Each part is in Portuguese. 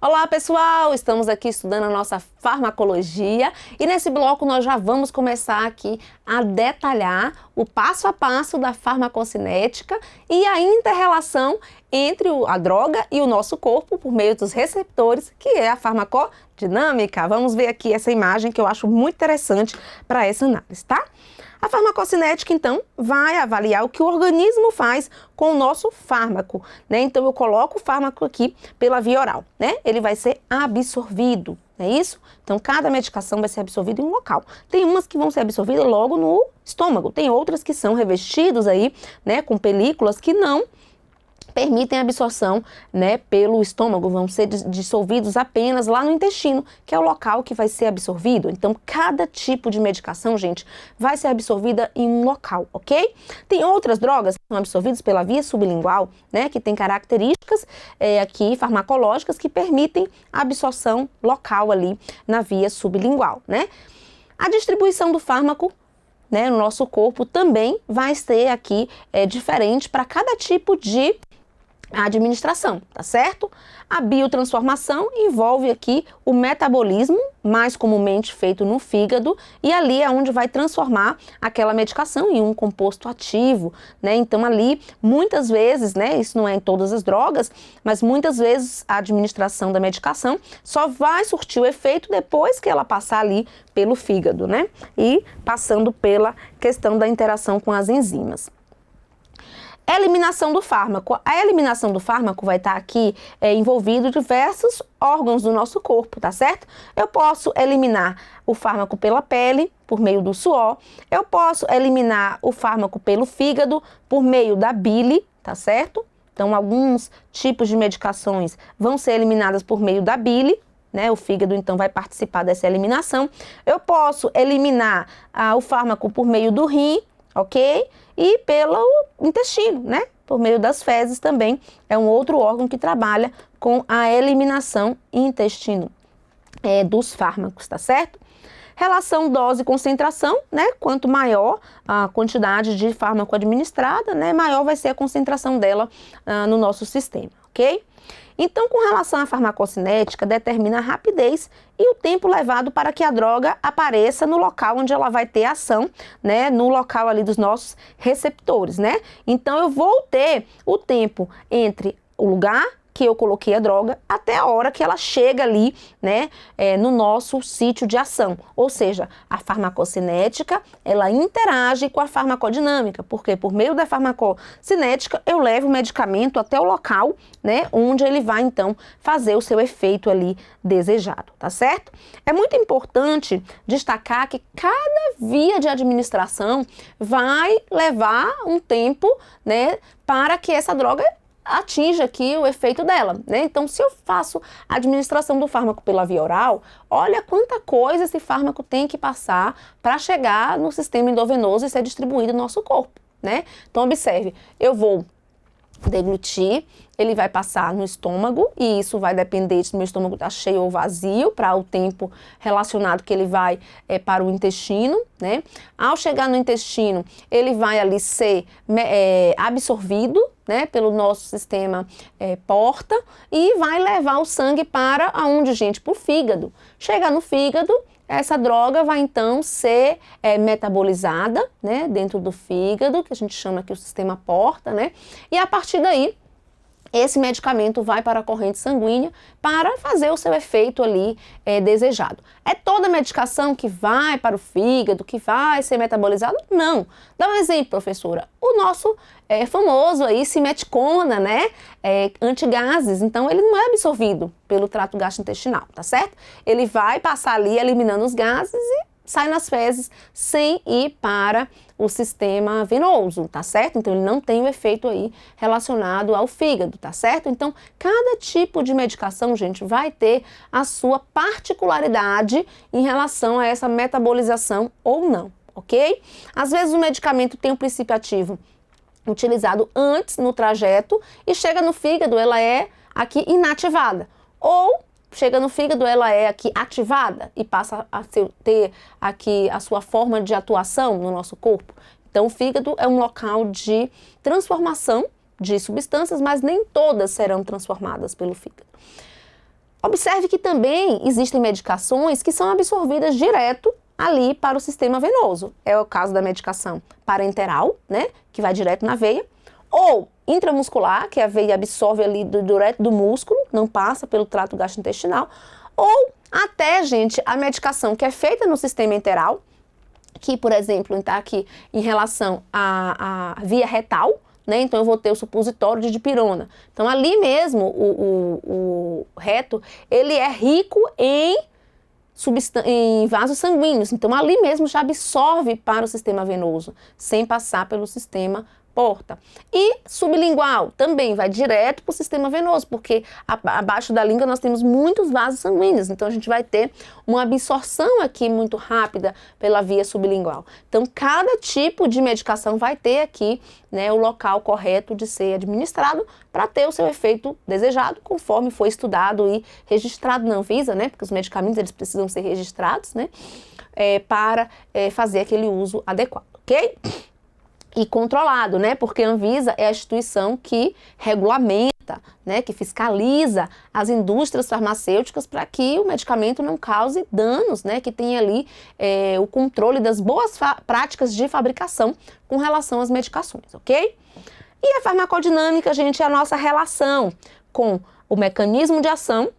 Olá pessoal, estamos aqui estudando a nossa farmacologia e nesse bloco nós já vamos começar aqui a detalhar o passo a passo da farmacocinética e a inter-relação entre a droga e o nosso corpo por meio dos receptores, que é a farmacodinâmica. Vamos ver aqui essa imagem que eu acho muito interessante para essa análise, tá? A farmacocinética, então, vai avaliar o que o organismo faz com o nosso fármaco, né? Então, eu coloco o fármaco aqui pela via oral, né? Ele vai ser absorvido, não é isso? Então, cada medicação vai ser absorvida em um local. Tem umas que vão ser absorvidas logo no estômago, tem outras que são revestidos aí, né, com películas que não permitem a absorção, né, pelo estômago, vão ser dissolvidos apenas lá no intestino, que é o local que vai ser absorvido. Então, cada tipo de medicação, gente, vai ser absorvida em um local, ok? Tem outras drogas que são absorvidas pela via sublingual, né, que tem características aqui farmacológicas que permitem a absorção local ali na via sublingual, né? A distribuição do fármaco, né, no nosso corpo também vai ser aqui diferente para cada tipo de administração, tá certo? A biotransformação envolve aqui o metabolismo, mais comumente feito no fígado, e ali é onde vai transformar aquela medicação em um composto ativo, né? Então ali, muitas vezes, né, isso não é em todas as drogas, mas muitas vezes a administração da medicação só vai surtir o efeito depois que ela passar ali pelo fígado, né? E passando pela questão da interação com as enzimas. Eliminação do fármaco. A eliminação do fármaco vai estar aqui envolvido diversos órgãos do nosso corpo, tá certo? Eu posso eliminar o fármaco pela pele, por meio do suor. Eu posso eliminar o fármaco pelo fígado, por meio da bile, tá certo? Então, alguns tipos de medicações vão ser eliminadas por meio da bile, né? O fígado, então, vai participar dessa eliminação. Eu posso eliminar o fármaco por meio do rim, ok? E pelo intestino, né? Por meio das fezes também, é um outro órgão que trabalha com a eliminação intestino dos fármacos, tá certo? Relação dose-concentração, né? Quanto maior a quantidade de fármaco administrada, né? Maior vai ser a concentração dela no nosso sistema, ok? Então, com relação à farmacocinética, determina a rapidez e o tempo levado para que a droga apareça no local onde ela vai ter ação, né, no local ali dos nossos receptores, né? Então, eu vou ter o tempo entre o lugar que eu coloquei a droga até a hora que ela chega ali, né, no nosso sítio de ação. Ou seja, a farmacocinética, ela interage com a farmacodinâmica, porque por meio da farmacocinética eu levo o medicamento até o local, né, onde ele vai então fazer o seu efeito ali desejado, tá certo? É muito importante destacar que cada via de administração vai levar um tempo, né, para que essa droga atinja aqui o efeito dela, né? Então, se eu faço a administração do fármaco pela via oral, olha quanta coisa esse fármaco tem que passar para chegar no sistema endovenoso e ser distribuído no nosso corpo, né? Então, observe, eu vou deglutir, ele vai passar no estômago e isso vai depender se meu estômago está cheio ou vazio para o tempo relacionado que ele vai para o intestino, né? Ao chegar no intestino, ele vai ali ser absorvido, né, pelo nosso sistema porta e vai levar o sangue para aonde, gente? Para o fígado. Chega no fígado, essa droga vai então ser metabolizada, né, dentro do fígado, que a gente chama aqui o sistema porta, né? E a partir daí, esse medicamento vai para a corrente sanguínea para fazer o seu efeito ali desejado. É toda medicação que vai para o fígado, que vai ser metabolizada? Não. Dá um exemplo, professora. O nosso famoso aí, simeticona, né? Antigases. Então, ele não é absorvido pelo trato gastrointestinal, tá certo? Ele vai passar ali eliminando os gases e sai nas fezes sem ir para o sistema venoso, tá certo? Então, ele não tem o efeito aí relacionado ao fígado, tá certo? Então, cada tipo de medicação, gente, vai ter a sua particularidade em relação a essa metabolização ou não, ok? Às vezes, o medicamento tem um princípio ativo utilizado antes no trajeto e chega no fígado, ela é aqui inativada. Ou chega no fígado, ela é aqui ativada e passa a ter aqui a sua forma de atuação no nosso corpo. Então, o fígado é um local de transformação de substâncias, mas nem todas serão transformadas pelo fígado. Observe que também existem medicações que são absorvidas direto ali para o sistema venoso. É o caso da medicação parenteral, né, que vai direto na veia, ou intramuscular, que a veia absorve ali direto do músculo, não passa pelo trato gastrointestinal, ou até, gente, a medicação que é feita no sistema enteral, que, por exemplo, está aqui em relação à via retal, né? Então eu vou ter o supositório de dipirona. Então ali mesmo o reto, ele é rico em vasos sanguíneos. Então ali mesmo já absorve para o sistema venoso, sem passar pelo sistema porta. E sublingual também vai direto para o sistema venoso, porque abaixo da língua nós temos muitos vasos sanguíneos, então a gente vai ter uma absorção aqui muito rápida pela via sublingual. Então cada tipo de medicação vai ter aqui, né, o local correto de ser administrado para ter o seu efeito desejado, conforme foi estudado e registrado na Anvisa, né, porque os medicamentos eles precisam ser registrados, né, para fazer aquele uso adequado, ok? E controlado, né? Porque a Anvisa é a instituição que regulamenta, né? Que fiscaliza as indústrias farmacêuticas para que o medicamento não cause danos, né? Que tenha ali o controle das boas práticas de fabricação com relação às medicações, ok? E a farmacodinâmica, gente, é a nossa relação com o mecanismo de ação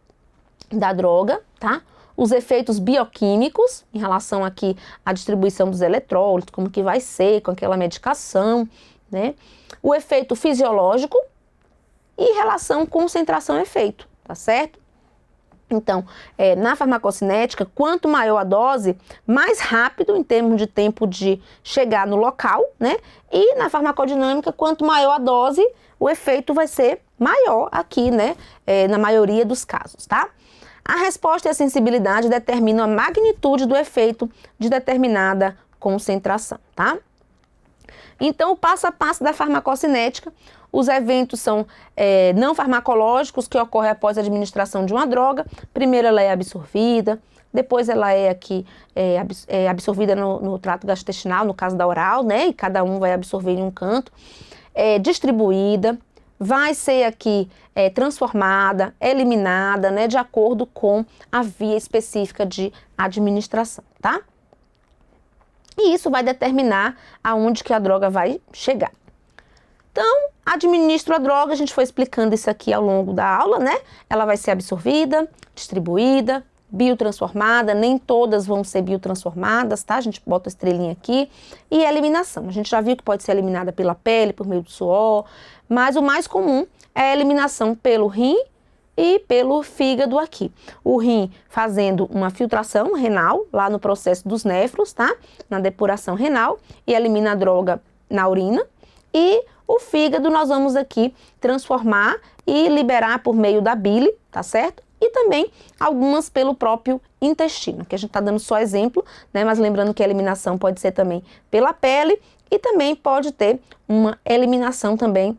da droga, tá? Os efeitos bioquímicos, em relação aqui à distribuição dos eletrólitos, como que vai ser com aquela medicação, né? O efeito fisiológico e relação concentração-efeito, tá certo? Então, na farmacocinética, quanto maior a dose, mais rápido em termos de tempo de chegar no local, né? E na farmacodinâmica, quanto maior a dose, o efeito vai ser maior aqui, né? Na maioria dos casos, tá? A resposta e a sensibilidade determinam a magnitude do efeito de determinada concentração, tá? Então, o passo a passo da farmacocinética, os eventos são não farmacológicos que ocorrem após a administração de uma droga. Primeiro ela é absorvida, depois ela é aqui absorvida no trato gastrointestinal, no caso da oral, né? E cada um vai absorver em um canto. Distribuída, vai ser aqui transformada, eliminada, né, de acordo com a via específica de administração, tá? E isso vai determinar aonde que a droga vai chegar. Então, administro a droga, a gente foi explicando isso aqui ao longo da aula, né? Ela vai ser absorvida, distribuída, biotransformada, nem todas vão ser biotransformadas, tá? A gente bota a estrelinha aqui. E a eliminação, a gente já viu que pode ser eliminada pela pele, por meio do suor, mas o mais comum é a eliminação pelo rim e pelo fígado aqui. O rim fazendo uma filtração renal, lá no processo dos néfros, tá? Na depuração renal, e elimina a droga na urina. E o fígado nós vamos aqui transformar e liberar por meio da bile, tá certo? E também algumas pelo próprio intestino, que a gente está dando só exemplo, né? Mas lembrando que a eliminação pode ser também pela pele e também pode ter uma eliminação também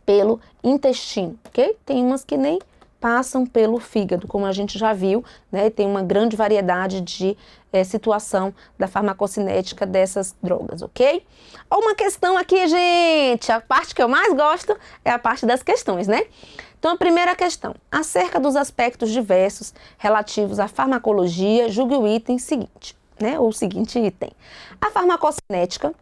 pelo intestino, ok? Tem umas que nem passam pelo fígado, como a gente já viu, né? Tem uma grande variedade de situação da farmacocinética dessas drogas, ok? Uma questão aqui, gente, a parte que eu mais gosto é a parte das questões, né? Então, a primeira questão, acerca dos aspectos diversos relativos à farmacologia, julgue o item seguinte, né? Ou o seguinte item. A farmacocinética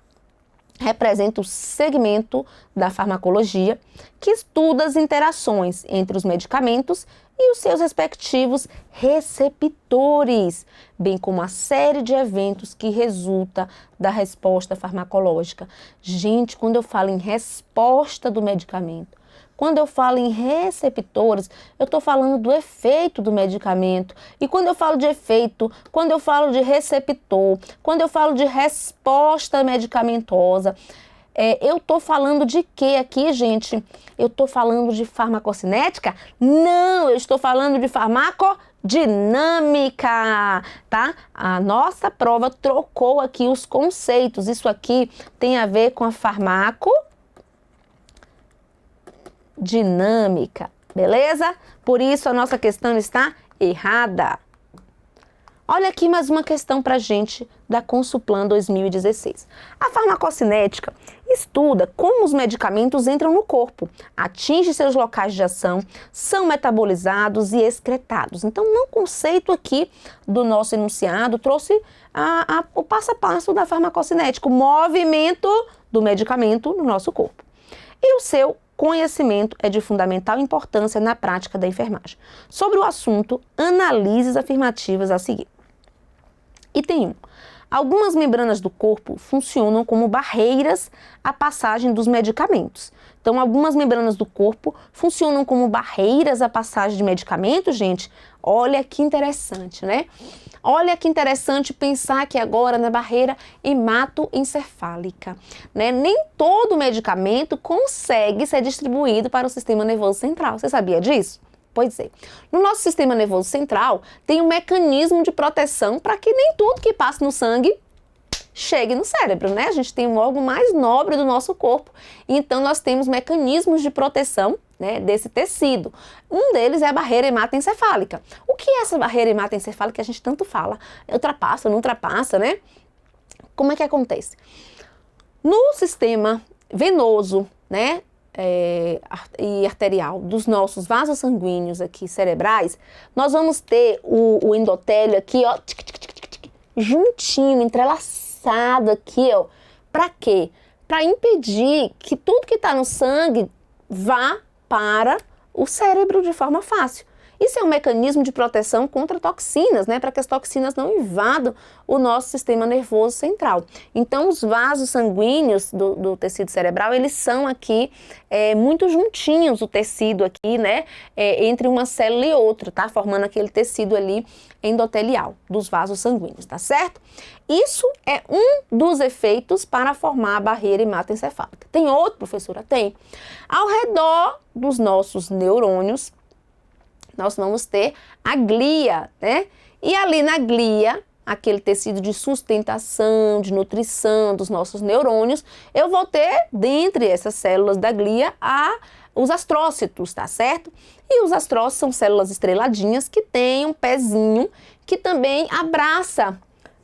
representa o segmento da farmacologia que estuda as interações entre os medicamentos e os seus respectivos receptores, bem como a série de eventos que resulta da resposta farmacológica. Gente, quando eu falo em resposta do medicamento, quando eu falo em receptores, eu estou falando do efeito do medicamento. E quando eu falo de efeito, quando eu falo de receptor, quando eu falo de resposta medicamentosa, eu estou falando de quê aqui, gente? Eu estou falando de farmacocinética? Não, eu estou falando de farmacodinâmica, tá? A nossa prova trocou aqui os conceitos. Isso aqui tem a ver com a farmacodinâmica, beleza? Por isso a nossa questão está errada. Olha aqui mais uma questão para a gente da Consulplan 2016. A farmacocinética estuda como os medicamentos entram no corpo, atingem seus locais de ação, são metabolizados e excretados. Então, no conceito aqui do nosso enunciado, trouxe o passo a passo da farmacocinética, o movimento do medicamento no nosso corpo. E o seu conhecimento é de fundamental importância na prática da enfermagem. Sobre o assunto, analise as afirmativas a seguir. Item 1. Algumas membranas do corpo funcionam como barreiras à passagem dos medicamentos. Então, algumas membranas do corpo funcionam como barreiras à passagem de medicamentos, gente. Olha que interessante, né? Olha que interessante pensar aqui agora na barreira hematoencefálica, né? Nem todo medicamento consegue ser distribuído para o sistema nervoso central. Você sabia disso? Pois é. No nosso sistema nervoso central tem um mecanismo de proteção para que nem tudo que passa no sangue chegue no cérebro, né? A gente tem um órgão mais nobre do nosso corpo, então nós temos mecanismos de proteção, né, desse tecido. Um deles é a barreira hematoencefálica. O que é essa barreira hematoencefálica que a gente tanto fala? Ultrapassa, não ultrapassa, né? Como é que acontece? No sistema venoso, né, e arterial dos nossos vasos sanguíneos aqui cerebrais, nós vamos ter o endotélio aqui, ó, juntinho, entrelaçado aqui, ó. Para quê? Para impedir que tudo que está no sangue vá para o cérebro de forma fácil. Isso é um mecanismo de proteção contra toxinas, né? Para que as toxinas não invadam o nosso sistema nervoso central. Então, os vasos sanguíneos do tecido cerebral, eles são aqui muito juntinhos, o tecido aqui, né? Entre uma célula e outra, tá? Formando aquele tecido ali endotelial dos vasos sanguíneos, tá certo? Isso é um dos efeitos para formar a barreira hematoencefálica. Tem outro, professora? Tem. Ao redor dos nossos neurônios, nós vamos ter a glia, né? E ali na glia, aquele tecido de sustentação, de nutrição dos nossos neurônios, eu vou ter, dentre essas células da glia, os astrócitos, tá certo? E os astrócitos são células estreladinhas que têm um pezinho que também abraça,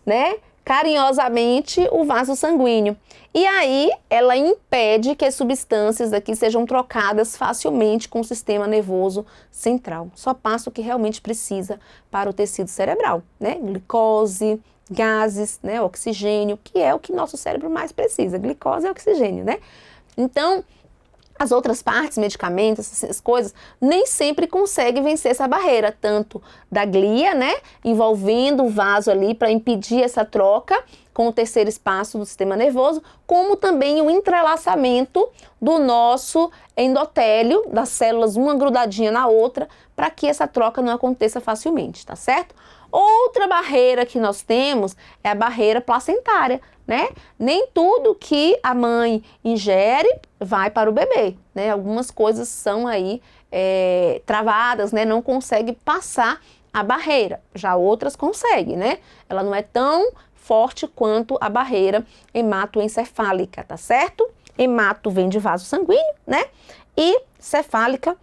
né, carinhosamente o vaso sanguíneo. E aí ela impede que as substâncias aqui sejam trocadas facilmente com o sistema nervoso central. Só passa o que realmente precisa para o tecido cerebral, né? Glicose, gases, né? Oxigênio, que é o que nosso cérebro mais precisa. Glicose e oxigênio, né? Então, as outras partes, medicamentos, essas coisas, nem sempre conseguem vencer essa barreira, tanto da glia, né, envolvendo o vaso ali para impedir essa troca com o terceiro espaço do sistema nervoso, como também o entrelaçamento do nosso endotélio, das células uma grudadinha na outra, para que essa troca não aconteça facilmente, tá certo? Outra barreira que nós temos é a barreira placentária, né? Nem tudo que a mãe ingere vai para o bebê, né? Algumas coisas são aí travadas, né? Não consegue passar a barreira, já outras conseguem, né? Ela não é tão forte quanto a barreira hematoencefálica, tá certo? Hemato vem de vaso sanguíneo, né? E cefálica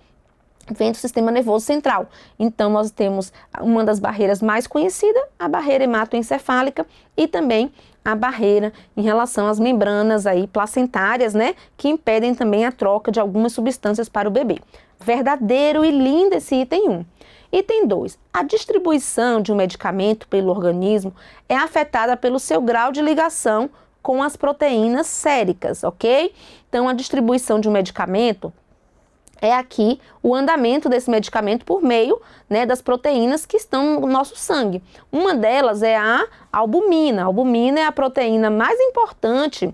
vem do sistema nervoso central. Então, nós temos uma das barreiras mais conhecidas, a barreira hematoencefálica, e também a barreira em relação às membranas aí placentárias, né, que impedem também a troca de algumas substâncias para o bebê. Verdadeiro e lindo esse item 1. Item 2. A distribuição de um medicamento pelo organismo é afetada pelo seu grau de ligação com as proteínas séricas, ok? Então, a distribuição de um medicamento é aqui o andamento desse medicamento por meio, né, das proteínas que estão no nosso sangue. Uma delas é a albumina. A albumina é a proteína mais importante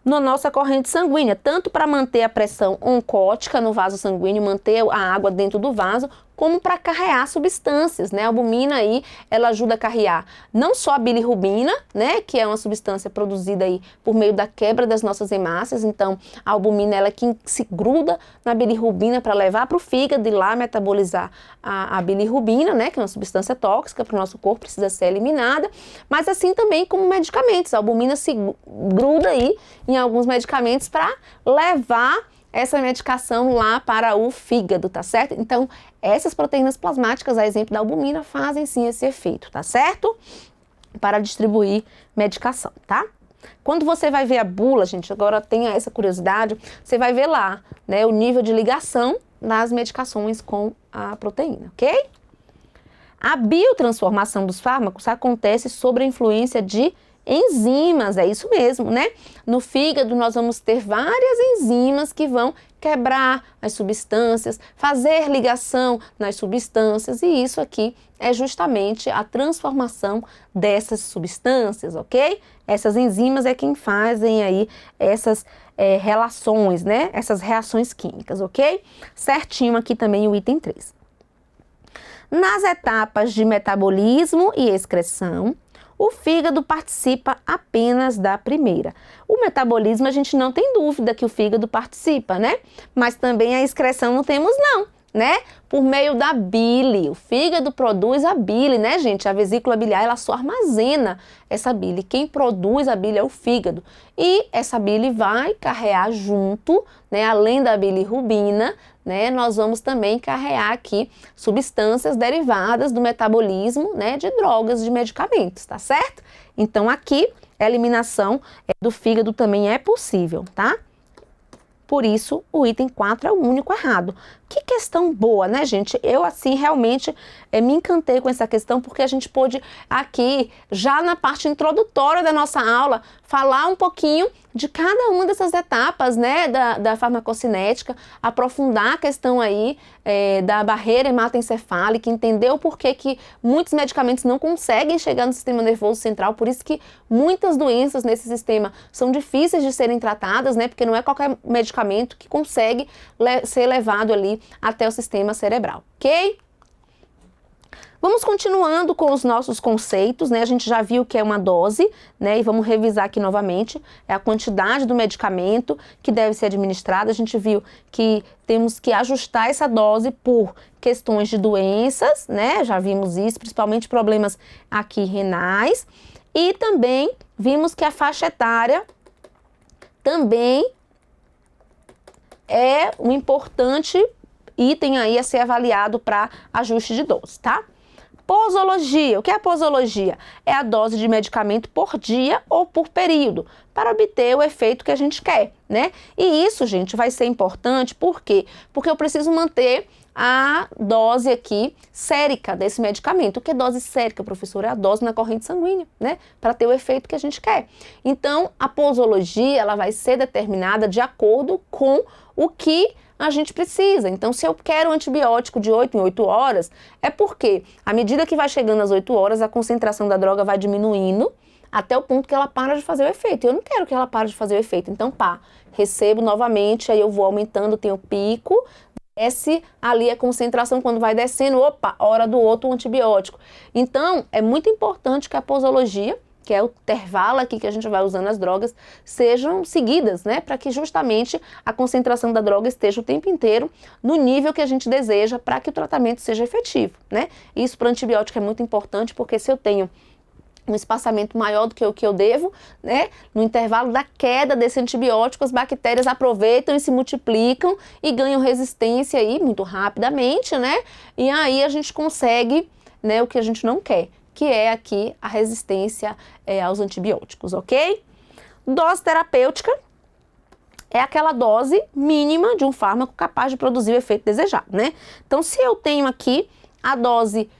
na nossa corrente sanguínea, tanto para manter a pressão oncótica no vaso sanguíneo, manter a água dentro do vaso, como para carrear substâncias, né? A albumina aí, ela ajuda a carrear não só a bilirrubina, né, que é uma substância produzida aí por meio da quebra das nossas hemácias. Então, a albumina, ela é que se gruda na bilirrubina para levar para o fígado e lá metabolizar a bilirrubina, né, que é uma substância tóxica para o nosso corpo, precisa ser eliminada, mas assim também como medicamentos. A albumina se gruda aí em alguns medicamentos para levar essa medicação lá para o fígado, tá certo? Então, essas proteínas plasmáticas, a exemplo da albumina, fazem sim esse efeito, tá certo? Para distribuir medicação, tá? Quando você vai ver a bula, gente, agora tenha essa curiosidade, você vai ver lá, né, o nível de ligação das medicações com a proteína, ok? A biotransformação dos fármacos acontece sob a influência de enzimas, é isso mesmo, né? No fígado nós vamos ter várias enzimas que vão quebrar as substâncias, fazer ligação nas substâncias, e isso aqui é justamente a transformação dessas substâncias, ok? Essas enzimas é quem fazem aí essas relações, né? Essas reações químicas, ok? Certinho aqui também o item 3. Nas etapas de metabolismo e excreção, o fígado participa apenas da primeira. O metabolismo a gente não tem dúvida que o fígado participa, né? Mas também a excreção não temos não, né? Por meio da bile. O fígado produz a bile, né, gente? A vesícula biliar, ela só armazena essa bile. Quem produz a bile é o fígado. E essa bile vai carrear junto, né, além da bilirrubina, né, nós vamos também carregar aqui substâncias derivadas do metabolismo, né, de drogas, de medicamentos, tá certo? Então aqui a eliminação do fígado também é possível, tá? Por isso, o item 4 é o único errado. Que questão boa, né, gente? Eu, assim, realmente me encantei com essa questão, porque a gente pôde aqui, já na parte introdutória da nossa aula, falar um pouquinho de cada uma dessas etapas, né, da farmacocinética, aprofundar a questão aí da barreira hematoencefálica, entender o porquê que muitos medicamentos não conseguem chegar no sistema nervoso central, por isso que muitas doenças nesse sistema são difíceis de serem tratadas, né, porque não é qualquer medicamento que consegue ser levado ali até o sistema cerebral, ok? Vamos continuando com os nossos conceitos, né? A gente já viu que é uma dose, né? E vamos revisar aqui novamente. É a quantidade do medicamento que deve ser administrada. A gente viu que temos que ajustar essa dose por questões de doenças, né? Já vimos isso, principalmente problemas aqui renais. E também vimos que a faixa etária também é um importante item aí a ser avaliado para ajuste de dose, tá? Posologia. O que é a posologia? É a dose de medicamento por dia ou por período, para obter o efeito que a gente quer, né? E isso, gente, vai ser importante, por quê? Porque eu preciso manter a dose aqui sérica desse medicamento. O que é dose sérica, professora? É a dose na corrente sanguínea, né? Para ter o efeito que a gente quer. Então, a posologia, ela vai ser determinada de acordo com o que a gente precisa. Então, se eu quero um antibiótico de 8 em 8 horas, é porque, à medida que vai chegando às 8 horas, a concentração da droga vai diminuindo até o ponto que ela para de fazer o efeito. Eu não quero que ela pare de fazer o efeito. Então, pá, recebo novamente, aí eu vou aumentando, tem o pico, desce ali a concentração, quando vai descendo, opa, hora do outro antibiótico. Então, é muito importante que a posologia, que é o intervalo aqui que a gente vai usando as drogas, sejam seguidas, né? Para que justamente a concentração da droga esteja o tempo inteiro no nível que a gente deseja para que o tratamento seja efetivo, né? Isso para antibiótico é muito importante, porque se eu tenho um espaçamento maior do que o que eu devo, né? No intervalo da queda desse antibiótico, as bactérias aproveitam e se multiplicam e ganham resistência aí muito rapidamente, né? E aí a gente consegue, né, o que a gente não quer, que é aqui a resistência aos antibióticos, ok? Dose terapêutica é aquela dose mínima de um fármaco capaz de produzir o efeito desejado, né? Então, se eu tenho aqui a dose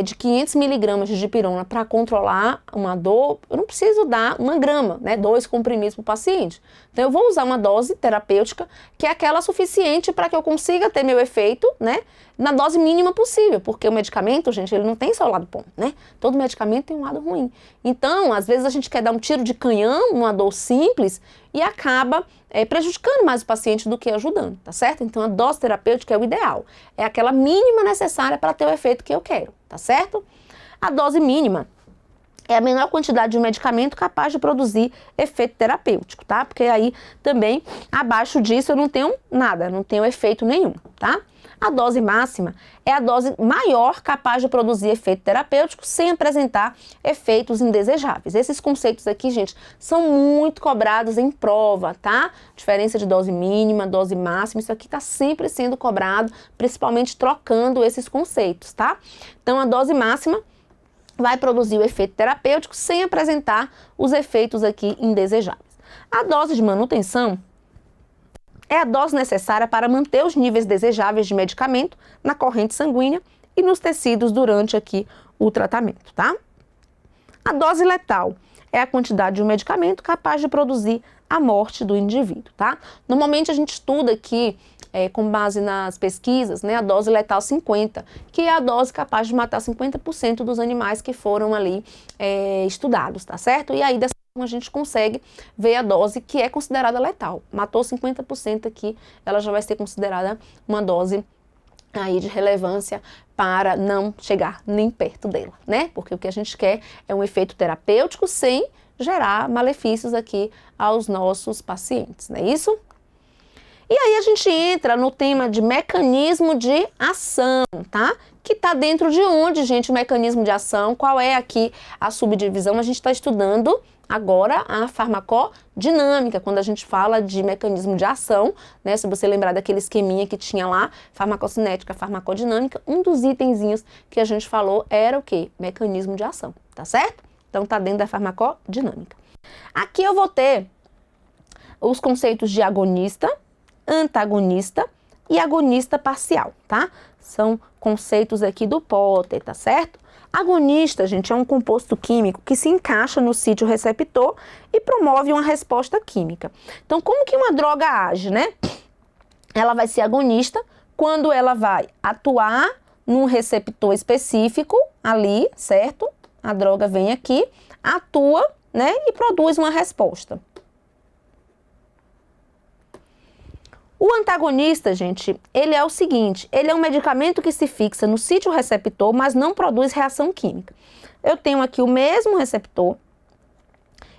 de 500 miligramas de dipirona para controlar uma dor, eu não preciso dar 1 grama, né, 2 comprimidos para o paciente. Então, eu vou usar uma dose terapêutica que é aquela suficiente para que eu consiga ter meu efeito, né, na dose mínima possível, porque o medicamento, gente, ele não tem só o lado bom, né? Todo medicamento tem um lado ruim. Então, às vezes a gente quer dar um tiro de canhão numa dor simples e acaba prejudicando mais o paciente do que ajudando, tá certo? Então, a dose terapêutica é o ideal. É aquela mínima necessária para ter o efeito que eu quero, tá certo? A dose mínima é a menor quantidade de um medicamento capaz de produzir efeito terapêutico, tá? Porque aí também, abaixo disso, eu não tenho nada, não tenho efeito nenhum, tá? A dose máxima é a dose maior capaz de produzir efeito terapêutico sem apresentar efeitos indesejáveis. Esses conceitos aqui, gente, são muito cobrados em prova, tá? Diferença de dose mínima, dose máxima, isso aqui está sempre sendo cobrado, principalmente trocando esses conceitos, tá? Então, a dose máxima vai produzir o efeito terapêutico sem apresentar os efeitos aqui indesejáveis. A dose de manutenção é a dose necessária para manter os níveis desejáveis de medicamento na corrente sanguínea e nos tecidos durante aqui o tratamento, tá? A dose letal é a quantidade de um medicamento capaz de produzir a morte do indivíduo, tá? Normalmente a gente estuda aqui, com base nas pesquisas, né, a dose letal 50, que é a dose capaz de matar 50% dos animais que foram ali estudados, tá certo? E aí dessa forma a gente consegue ver a dose que é considerada letal. Matou 50% aqui, ela já vai ser considerada uma dose aí de relevância para não chegar nem perto dela, né? Porque o que a gente quer é um efeito terapêutico sem gerar malefícios aqui aos nossos pacientes, não é isso? E aí a gente entra no tema de mecanismo de ação, tá? Que tá dentro de onde, gente, o mecanismo de ação? Qual é aqui a subdivisão? A gente está estudando agora a farmacodinâmica, quando a gente fala de mecanismo de ação, né? Se você lembrar daquele esqueminha que tinha lá, farmacocinética, farmacodinâmica, um dos itenzinhos que a gente falou era o quê? Mecanismo de ação, tá certo? Então tá dentro da farmacodinâmica. Aqui eu vou ter os conceitos de agonista, antagonista e agonista parcial, tá? São conceitos aqui do Potter, tá certo? Agonista, gente, é um composto químico que se encaixa no sítio receptor e promove uma resposta química. Então, como que uma droga age, né? Ela vai ser agonista quando ela vai atuar num receptor específico ali, certo? A droga vem aqui, atua, né, e produz uma resposta. O antagonista, gente, ele é o seguinte, ele é um medicamento que se fixa no sítio receptor, mas não produz reação química. Eu tenho aqui o mesmo receptor,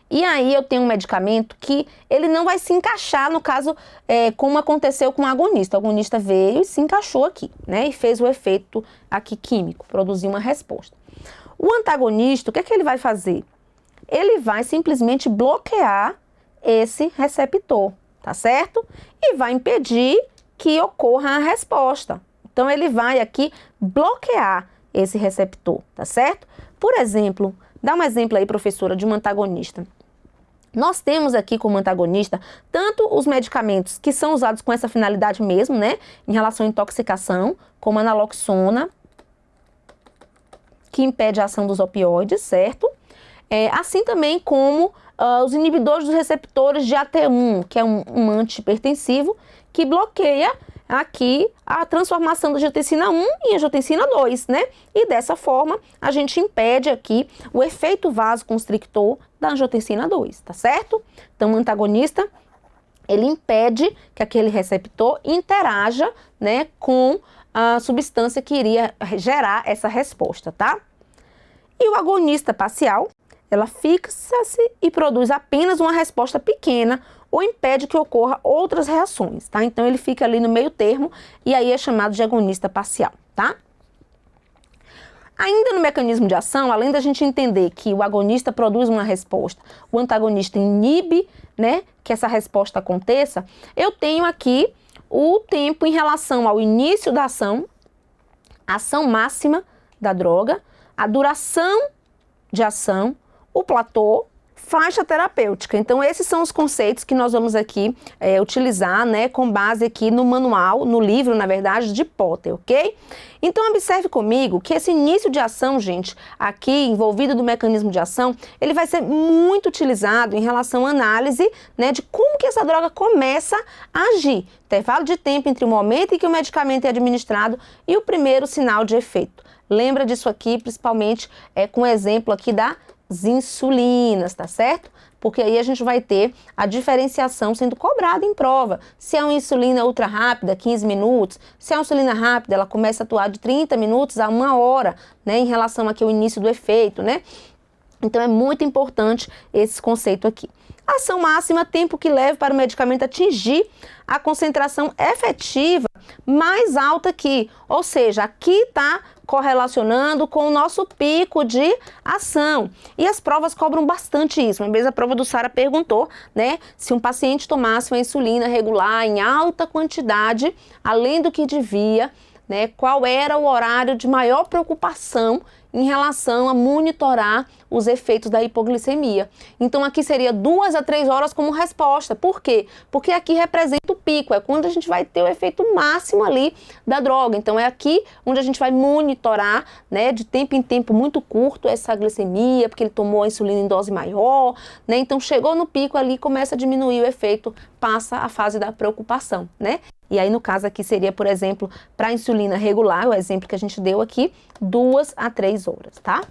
e aí eu tenho um medicamento que ele não vai se encaixar, no caso, como aconteceu com o agonista. O agonista veio e se encaixou aqui, né, e fez o efeito aqui químico, produziu uma resposta. O antagonista, o que é que ele vai fazer? Ele vai simplesmente bloquear esse receptor, tá certo? E vai impedir que ocorra a resposta. Então, ele vai aqui bloquear esse receptor, tá certo? Por exemplo, dá um exemplo aí, professora, de um antagonista. Nós temos aqui como antagonista tanto os medicamentos que são usados com essa finalidade mesmo, né? Em relação à intoxicação, como a naloxona, que impede a ação dos opioides, certo? Assim também como os inibidores dos receptores de AT1, que é um antihipertensivo, que bloqueia aqui a transformação da angiotensina 1 em angiotensina 2, né? E dessa forma, a gente impede aqui o efeito vasoconstrictor da angiotensina 2, tá certo? Então, o antagonista, ele impede que aquele receptor interaja, né, com a substância que iria gerar essa resposta, tá? E o agonista parcial, ela fixa-se e produz apenas uma resposta pequena ou impede que ocorra outras reações, tá? Então, ele fica ali no meio termo e aí é chamado de agonista parcial, tá? Ainda no mecanismo de ação, além da gente entender que o agonista produz uma resposta, o antagonista inibe, né, que essa resposta aconteça, eu tenho aqui o tempo em relação ao início da ação, ação máxima da droga, a duração de ação, o platô, faixa terapêutica. Então, esses são os conceitos que nós vamos aqui utilizar, né, com base aqui no manual, no livro, na verdade, de Potter, ok? Então, observe comigo que esse início de ação, gente, aqui envolvido do mecanismo de ação, ele vai ser muito utilizado em relação à análise, né, de como que essa droga começa a agir. Intervalo de tempo entre o momento em que o medicamento é administrado e o primeiro sinal de efeito. Lembra disso aqui, principalmente com o exemplo aqui das insulinas, tá certo? Porque aí a gente vai ter a diferenciação sendo cobrada em prova. Se é uma insulina ultra rápida, 15 minutos, se é uma insulina rápida, ela começa a atuar de 30 minutos a 1 hora, né, em relação aqui ao início do efeito, né? Então é muito importante esse conceito aqui. Ação máxima, tempo que leva para o medicamento atingir a concentração efetiva mais alta aqui. Ou seja, aqui está correlacionando com o nosso pico de ação. E as provas cobram bastante isso. Uma vez a prova do Sara perguntou, né, se um paciente tomasse uma insulina regular em alta quantidade, além do que devia, né, qual era o horário de maior preocupação em relação a monitorar os efeitos da hipoglicemia. Então aqui seria 2 a 3 horas como resposta. Por quê? Porque aqui representa o pico, é quando a gente vai ter o efeito máximo ali da droga. Então é aqui onde a gente vai monitorar, né, de tempo em tempo muito curto essa glicemia, porque ele tomou a insulina em dose maior, né? Então chegou no pico ali, começa a diminuir o efeito, passa a fase da preocupação, né? E aí, no caso aqui, seria, por exemplo, para a insulina regular, o exemplo que a gente deu aqui, 2 a 3 horas, tá?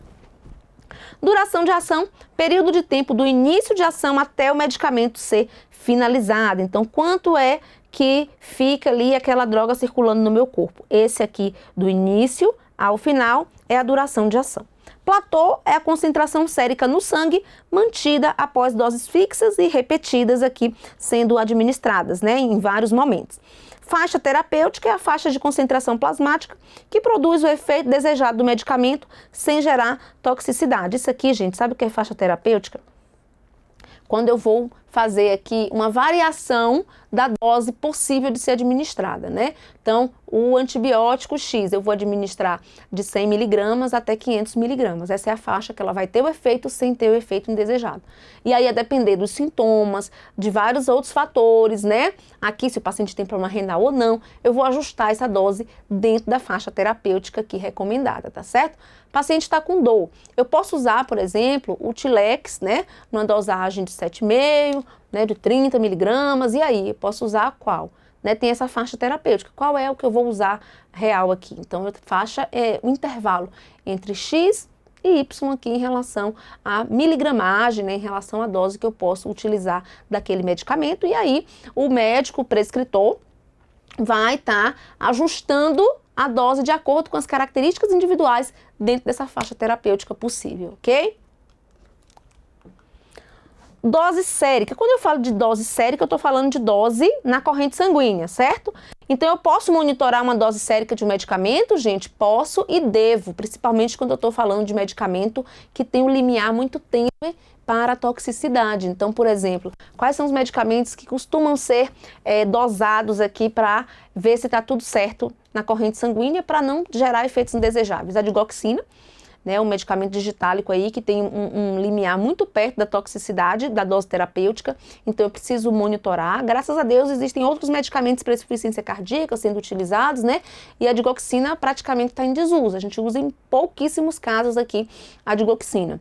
Duração de ação, período de tempo do início de ação até o medicamento ser finalizado. Então, quanto é que fica ali aquela droga circulando no meu corpo? Esse aqui, do início ao final, é a duração de ação. Platô é a concentração sérica no sangue mantida após doses fixas e repetidas aqui sendo administradas, né, em vários momentos. Faixa terapêutica é a faixa de concentração plasmática que produz o efeito desejado do medicamento sem gerar toxicidade. Isso aqui, gente, sabe o que é faixa terapêutica? Quando eu vou fazer aqui uma variação da dose possível de ser administrada, né? Então, o antibiótico X, eu vou administrar de 100 miligramas até 500 miligramas. Essa é a faixa que ela vai ter o efeito sem ter o efeito indesejado. E aí, a depender dos sintomas, de vários outros fatores, né? Aqui, se o paciente tem problema renal ou não, eu vou ajustar essa dose dentro da faixa terapêutica aqui recomendada, tá certo? O paciente está com dor. Eu posso usar, por exemplo, o Tilex, né? Numa dosagem de 7,5, né? De 30 miligramas. E aí, eu posso usar qual? Né, tem essa faixa terapêutica. Qual é o que eu vou usar real aqui? Então, a faixa é o intervalo entre X e Y aqui em relação à miligramagem, né, em relação à dose que eu posso utilizar daquele medicamento. E aí, o médico, o prescritor, vai estar ajustando a dose de acordo com as características individuais dentro dessa faixa terapêutica possível, ok? Dose sérica. Quando eu falo de dose sérica, eu estou falando de dose na corrente sanguínea, certo? Então, eu posso monitorar uma dose sérica de um medicamento, gente? Posso e devo, principalmente quando eu estou falando de medicamento que tem um limiar muito tênue para a toxicidade. Então, por exemplo, quais são os medicamentos que costumam ser dosados aqui para ver se está tudo certo na corrente sanguínea para não gerar efeitos indesejáveis? A digoxina, né, um medicamento digitálico aí que tem um limiar muito perto da toxicidade da dose terapêutica, então eu preciso monitorar. Graças a Deus existem outros medicamentos para insuficiência cardíaca sendo utilizados, né, e a digoxina praticamente está em desuso. A gente usa em pouquíssimos casos aqui a digoxina,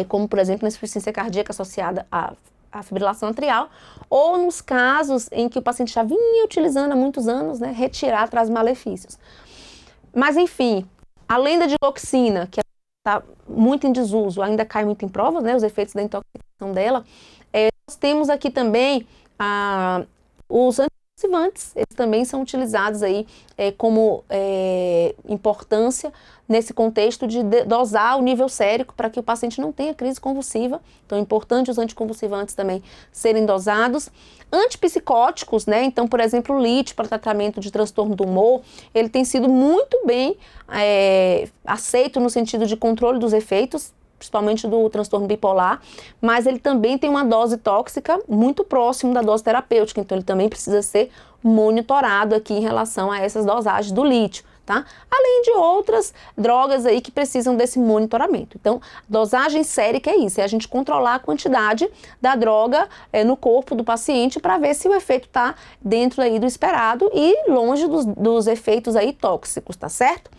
como por exemplo na insuficiência cardíaca associada à fibrilação atrial, ou nos casos em que o paciente já vinha utilizando há muitos anos, né, retirar traz malefícios. Mas enfim, além da digoxina, que está muito em desuso, ainda cai muito em provas, né, os efeitos da intoxicação dela, nós temos aqui também os anticonvulsivantes. Eles também são utilizados aí como importância nesse contexto de dosar o nível sérico para que o paciente não tenha crise convulsiva. Então é importante os anticonvulsivantes também serem dosados. Antipsicóticos, né? Então, por exemplo, o lítio para tratamento de transtorno do humor, ele tem sido muito bem aceito no sentido de controle dos efeitos, principalmente do transtorno bipolar, mas ele também tem uma dose tóxica muito próximo da dose terapêutica, então ele também precisa ser monitorado aqui em relação a essas dosagens do lítio, tá? Além de outras drogas aí que precisam desse monitoramento. Então, dosagem sérica é isso, é a gente controlar a quantidade da droga no corpo do paciente para ver se o efeito está dentro aí do esperado e longe dos efeitos aí tóxicos, tá certo?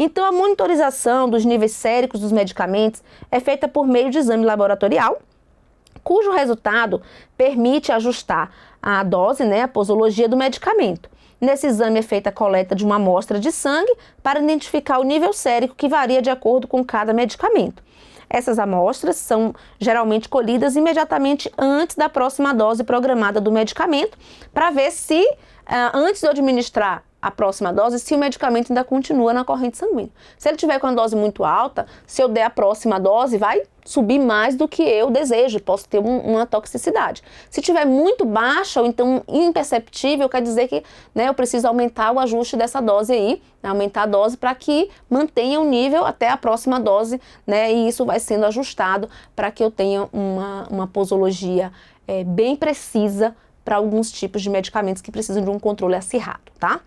Então, a monitorização dos níveis séricos dos medicamentos é feita por meio de exame laboratorial, cujo resultado permite ajustar a dose, né, a posologia do medicamento. Nesse exame é feita a coleta de uma amostra de sangue para identificar o nível sérico que varia de acordo com cada medicamento. Essas amostras são geralmente colhidas imediatamente antes da próxima dose programada do medicamento para ver se, antes de eu administrar a próxima dose, se o medicamento ainda continua na corrente sanguínea. Se ele tiver com a dose muito alta, se eu der a próxima dose, vai subir mais do que eu desejo, posso ter uma toxicidade. Se tiver muito baixa ou então imperceptível, quer dizer que, né, eu preciso aumentar o ajuste dessa dose aí, né, aumentar a dose para que mantenha o nível até a próxima dose, né, e isso vai sendo ajustado para que eu tenha uma posologia bem precisa para alguns tipos de medicamentos que precisam de um controle acirrado, tá?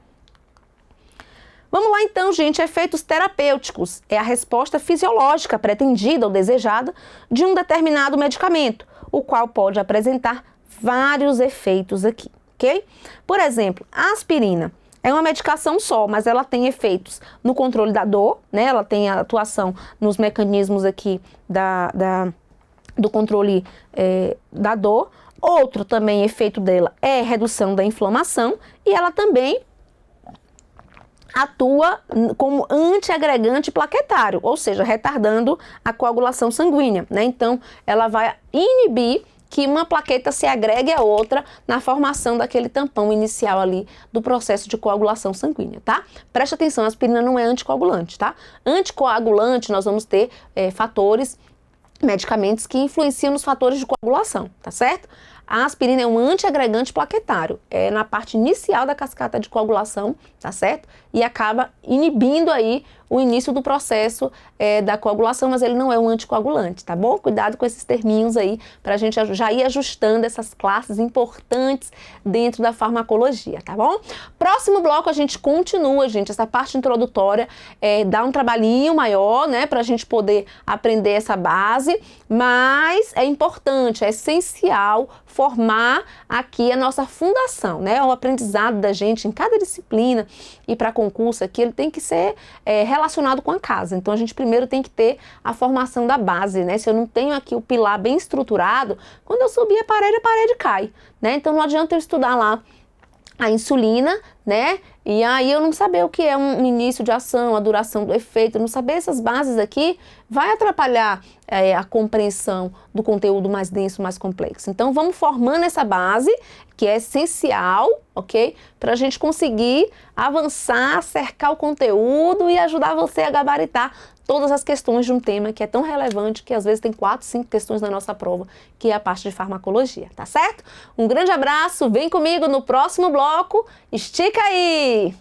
Vamos lá então, gente, efeitos terapêuticos. É a resposta fisiológica pretendida ou desejada de um determinado medicamento, o qual pode apresentar vários efeitos aqui, ok? Por exemplo, a aspirina é uma medicação só, mas ela tem efeitos no controle da dor, né? Ela tem a atuação nos mecanismos aqui do controle da dor. Outro também efeito dela é redução da inflamação e ela também atua como antiagregante plaquetário, ou seja, retardando a coagulação sanguínea, né? Então, ela vai inibir que uma plaqueta se agregue a outra na formação daquele tampão inicial ali do processo de coagulação sanguínea, tá? Preste atenção, a aspirina não é anticoagulante, tá? Anticoagulante, nós vamos ter medicamentos que influenciam nos fatores de coagulação, tá certo? A aspirina é um antiagregante plaquetário, é na parte inicial da cascata de coagulação, tá certo? E acaba inibindo aí o início do processo da coagulação, mas ele não é um anticoagulante, tá bom? Cuidado com esses terminhos aí, pra gente já ir ajustando essas classes importantes dentro da farmacologia, tá bom? Próximo bloco a gente continua, gente, essa parte introdutória dá um trabalhinho maior, né, pra gente poder aprender essa base, mas é importante, é essencial formar aqui a nossa fundação, né? O aprendizado da gente em cada disciplina e para concurso aqui, ele tem que ser relacionado com a casa. Então, a gente primeiro tem que ter a formação da base, né? Se eu não tenho aqui o pilar bem estruturado, quando eu subir a parede cai, né? Então, não adianta eu estudar lá a insulina, né? E aí eu não saber o que é um início de ação, a duração do efeito, não saber essas bases aqui, vai atrapalhar a compreensão do conteúdo mais denso, mais complexo. Então vamos formando essa base, que é essencial, ok? Para a gente conseguir avançar, cercar o conteúdo e ajudar você a gabaritar todas as questões de um tema que é tão relevante que às vezes tem 4, 5 questões na nossa prova, que é a parte de farmacologia, tá certo? Um grande abraço, vem comigo no próximo bloco, estica aí!